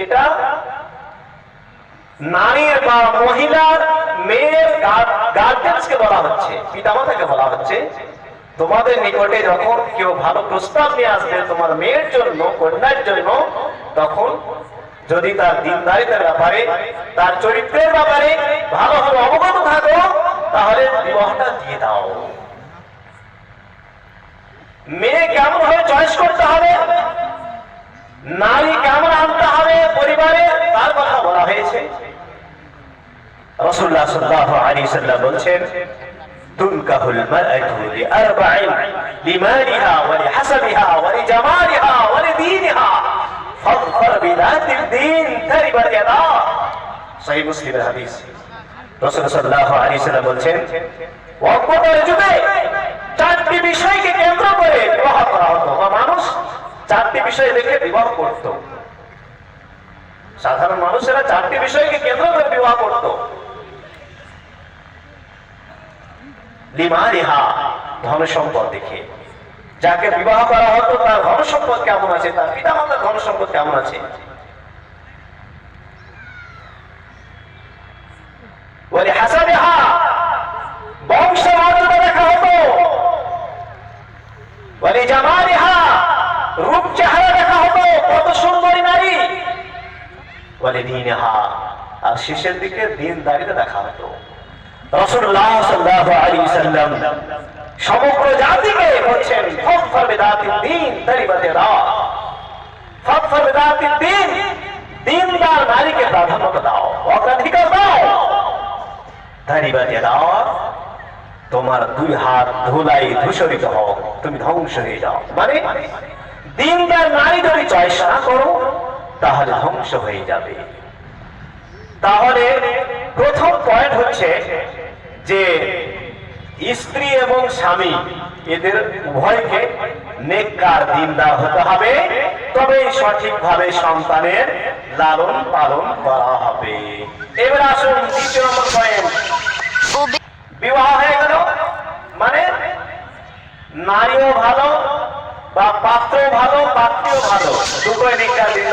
এটা নারীর বা মহিলার মেয়ের গার্জেন্সকে বলা হচ্ছে, পিতামাতাকে বলা হচ্ছে, তোমাদের নিকটে যখন কেউ ভালো প্রস্তাব নিয়ে আসবে তোমার মেয়ের জন্য, কন্যার জন্য, তখন যদি তার দিনদারিতার ব্যাপারে, তার চরিত্রের ব্যাপারে ভালোভাবে অবগত থাকো, তাহলে বিবাহটা দিয়ে দাও। মেয়ে কেমন ভাবে চয়েস করতে হবে, নারী কেমন আনতে হবে পরিবারে, তার কথা বলা হয়েছে। রাসূলুল্লাহ সাল্লাল্লাহু আলাইহি ওয়াসাল্লাম বলেছেন, তুনকাহুল মারআতু লিআরবাইন লিমালিহা ওয়া লিহাসাবিহা ওয়া লিজামালিহা ওয়া লিদীনিহা ফাযফার বিযাতিদ দীন তারিবাত ইয়াদা। সহিহ মুসলিমের হাদিস। রাসূলুল্লাহ সাল্লাল্লাহু আলাইহি ওয়াসাল্লাম বলেছেন, ওয়াক্তের যুগে চারটি বিষয়কে কেন্দ্র করে বিবাহ করা হতো, বা মানুষ চারটি বিষয় দেখে বিবাহ করত। সাধারণ মানুষেরা চারটি বিষয়কে কেন্দ্র করে বিবাহ করত। লিমালিহা, ধন সম্পদ দেখে। যাকে বিবাহ করা হতো তার ধন সম্পদ কেমন আছে, তার পিতা মাতার ধন সম্পদ কেমন আছে। ওয়ালি হাসাবিহা, বংশ মর্যাদা দেখা হতো। ওয়ালি জামালিহা, রূপ চেহারা দেখা হতো, কত সুন্দরী নারী। ওয়ালি দীনিহা, আর শেষের দিকে দিনদারিতা দেখা হতো। রাসূলুল্লাহ সাল্লাল্লাহু আলাইহি ওয়াসাল্লাম সমগ্র জাতিকে বলছেন, ফাযফার বিযাতিদ দীন তারিবাত ইয়াদা। ফাযফার বিযাতিদ দীন, দিনদার নারীকে প্রাধান্য দাও, অগ্রাধিকার দাও। তারিবাত ইয়াদা, তোমার দুই হাত ধুলাই ধূসরিত হোক, তুমি ধ্বংস হয়ে যাও। মানে দিনদার নারী যদি চয়েস না করো তাহলে ধ্বংস হয়ে যাবে। তাহলে প্রথম পয়েন্ট হচ্ছে যে স্ত্রী এবং স্বামী এদের উভয়কে নেককার দিনদার হতে হবে, তবে সঠিকভাবে সন্তানের লালন পালন করা হবে। এবার আসুন দ্বিতীয় নম্বর পয়েন্ট। বিবাহ হয়ে গেল মানে নারীও ভালো, বা পাত্র ভালো, পাত্রীও ভালো, দুটোই নেককার দিনদার।